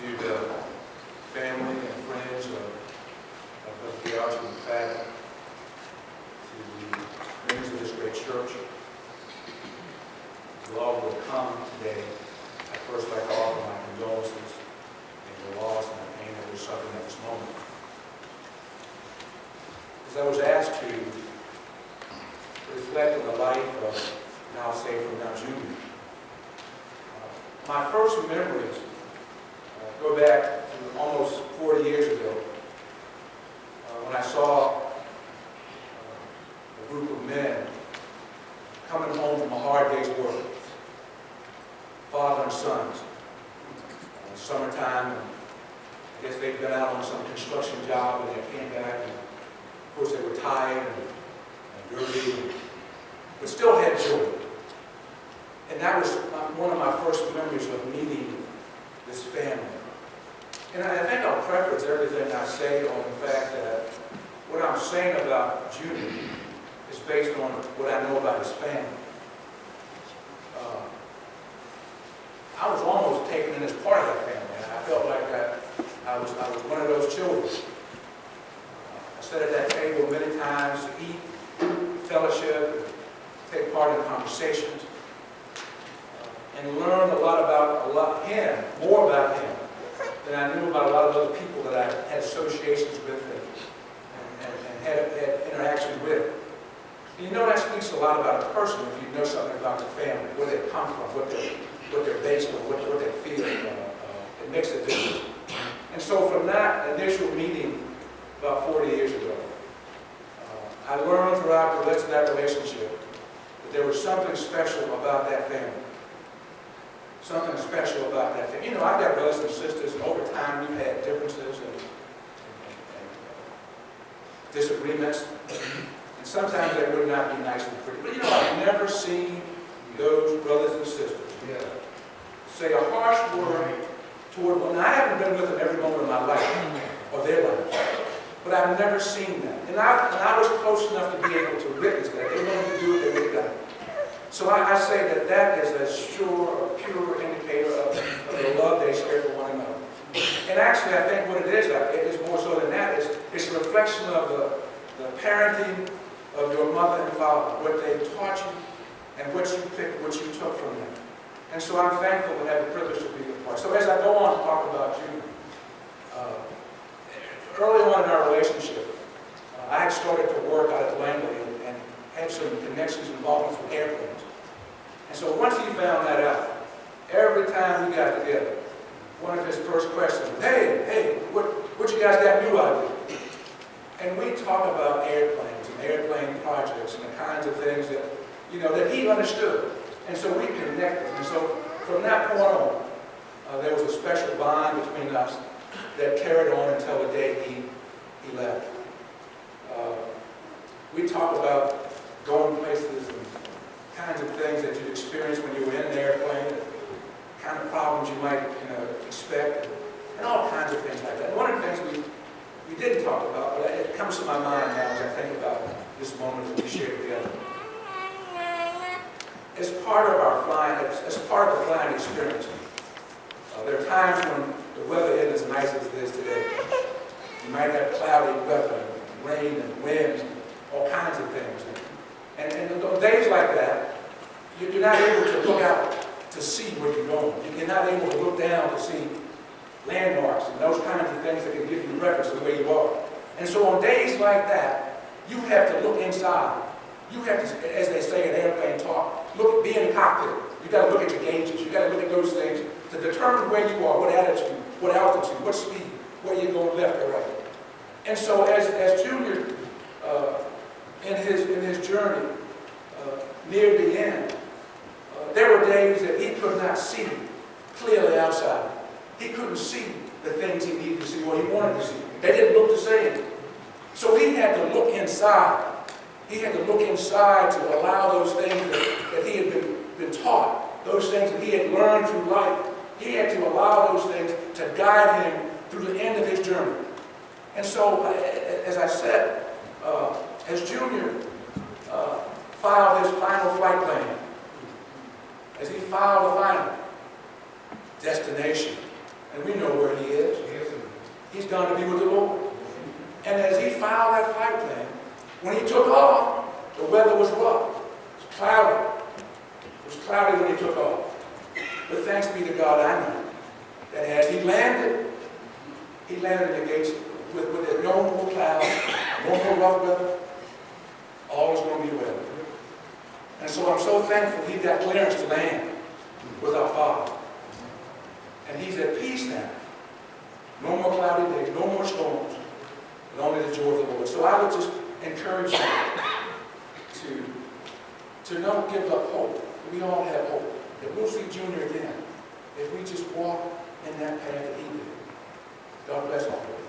to the family and friends of Thearchie and McPhatter, to the members of this great church, to all who have come today. I'd first like to offer my condolences and the loss and the pain that we're suffering at this moment. As I was asked to reflect on the life of now say from now Junior, my first memories go back to almost 40 years ago when I saw a group of men coming home from a hard day's work, father and sons. Summertime, and I guess they'd been out on some construction job and they came back, and of course they were tired and dirty, but still had joy. And that was one of my first memories of meeting this family. And I think I'll preface everything I say on the fact that what I'm saying about Junior is based on what I know about his family. I was almost taken in as part of that family, and I felt like I was one of those children. I sat at that table many times to eat, fellowship, take part in conversations, and learned a lot about him, more about him, than I knew about a lot of other people that I had associations with and had interactions with. And you know that speaks a lot about a person if you know something about their family, where they come from, what they're based on, what they feel. It makes a difference. And so from that initial meeting about 40 years ago, I learned throughout the rest of that relationship that there was something special about that family. Something special about that family. You know, I've got brothers and sisters, and over time we've had differences and disagreements. And sometimes they would not be nice and pretty. But you know, I've never seen those brothers and sisters say a harsh word toward one. Now, I haven't been with them every moment of my life, or their life, but I've never seen that. And I was close enough to be able to witness that. They wanted to do what they would have done. So I say that is a sure, a pure indicator of the love they share for one another. And actually, I think what it is more so than that, it's a reflection of the parenting of your mother and father, what they taught you and what you picked, what you took from them. And so I'm thankful to have the privilege to be a part. So as I go on to talk about Junior, early on in our relationship, I had started to work out at Langley and had some connections and involvements with airplanes. And so once he found that out, every time we got together, one of his first questions was, hey, what you guys got new out there? And we talk about airplanes and airplane projects and the kinds of things that, that he understood. And so we connected. And so from that point on, there was a special bond between us that carried on until the day he left. We talk about going places and kinds of things that you'd experience when you were in an airplane, the kind of problems you might expect, and all kinds of things like that. And one of the things we didn't talk about, but it comes to my mind now as I think about this moment that we shared together. As part of our flying, as part of the flying experience, there are times when the weather isn't as nice as it is today. You might have cloudy weather, rain and winds, and all kinds of things. And on days like that, you're not able to look out to see where you're going. You're not able to look down to see landmarks and those kinds of things that can give you reference to where you are. And so on days like that, you have to look inside. You have to, as they say in airplane talk, be in the cockpit. You've got to look at your gauges. You've got to look at those things to determine where you are, what attitude, what altitude, what speed, where you're going left or right. And so as Junior, in his journey, near the end, there were days that he could not see clearly outside. He couldn't see the things he needed to see or he wanted to see. They didn't look the same. So he had to look inside. He had to look inside to allow those things that he had been taught, those things that he had learned through life. He had to allow those things to guide him through the end of his journey. And so, as I said, as Junior filed his final flight plan, as he filed the final destination, And we know where he is. He's gone to be with the Lord. And as he filed that flight plan, when he took off, the weather was rough. It was cloudy. It was cloudy when he took off. But thanks be to God, I know that as he landed in the gates with no more clouds, no more rough weather. All is going to be well. And so I'm so thankful he got clearance to land with our Father. And he's at peace now. No more cloudy days, no more storms, but only the joy of the Lord. So I would just encourage you to not give up hope. We all have hope. That we'll see Junior again if we just walk in that path that he did. God bless all of you.